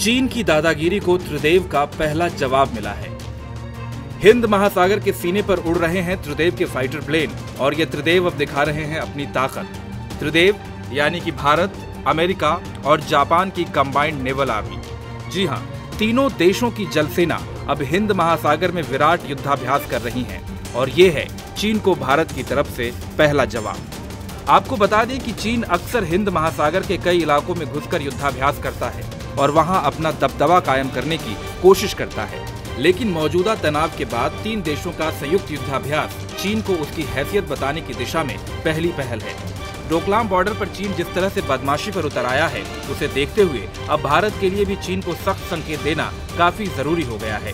चीन की दादागिरी को त्रिदेव का पहला जवाब मिला है। हिंद महासागर के सीने पर उड़ रहे हैं त्रिदेव के फाइटर प्लेन और ये त्रिदेव अब दिखा रहे हैं अपनी ताकत। त्रिदेव यानी कि भारत, अमेरिका और जापान की कंबाइंड नेवल आर्मी। जी हां, तीनों देशों की जलसेना अब हिंद महासागर में विराट युद्धाभ्यास कर रही हैं और ये है चीन को भारत की तरफ से पहला जवाब। आपको बता दें कि चीन अक्सर हिंद महासागर के कई इलाकों में घुसकर युद्धाभ्यास करता है और वहां अपना दबदबा कायम करने की कोशिश करता है। लेकिन मौजूदा तनाव के बाद तीन देशों का संयुक्त युद्धाभ्यास चीन को उसकी हैसियत बताने की दिशा में पहली पहल है। डोकलाम बॉर्डर पर चीन जिस तरह से बदमाशी पर उतर आया है, उसे देखते हुए अब भारत के लिए भी चीन को सख्त संकेत देना काफी जरूरी हो गया है।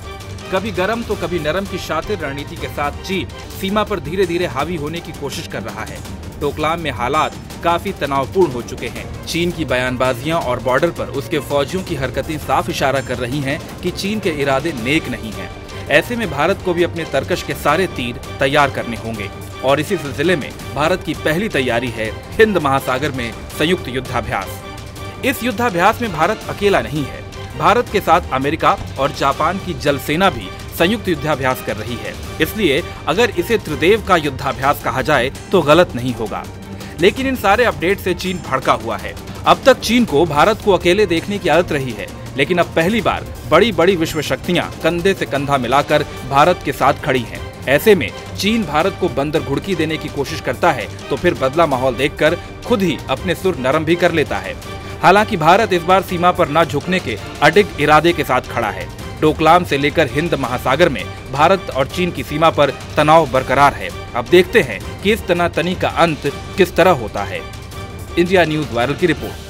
कभी गरम तो कभी नरम की शातिर रणनीति के साथ चीन सीमा पर धीरे धीरे हावी होने की कोशिश कर रहा है। डोकलाम में हालात काफी तनावपूर्ण हो चुके हैं। चीन की बयानबाजियां और बॉर्डर पर उसके फौजियों की हरकतें साफ इशारा कर रही हैं कि चीन के इरादे नेक नहीं हैं। ऐसे में भारत को भी अपने तरकश के सारे तीर तैयार करने होंगे और इसी सिलसिले में भारत की पहली तैयारी है हिंद महासागर में संयुक्त युद्धाभ्यास। इस युद्धाभ्यास में भारत अकेला नहीं है। भारत के साथ अमेरिका और जापान की जल सेना भी संयुक्त युद्धाभ्यास कर रही है। इसलिए अगर इसे त्रिदेव का युद्धाभ्यास कहा जाए तो गलत नहीं होगा। लेकिन इन सारे अपडेट से चीन भड़का हुआ है। अब तक चीन को भारत को अकेले देखने की आदत रही है, लेकिन अब पहली बार बड़ी बड़ी विश्व शक्तियां कंधे से कंधा मिलाकर भारत के साथ खड़ी हैं। ऐसे में चीन भारत को बंदर घुड़की देने की कोशिश करता है तो फिर बदला माहौल देखकर खुद ही अपने सुर नरम भी कर लेता है। हालांकि भारत इस बार सीमा पर न झुकने के अडिग इरादे के साथ खड़ा है। डोकलाम से लेकर हिंद महासागर में भारत और चीन की सीमा पर तनाव बरकरार है। अब देखते हैं कि इस तनातनी का अंत किस तरह होता है। इंडिया न्यूज़ वायरल की रिपोर्ट।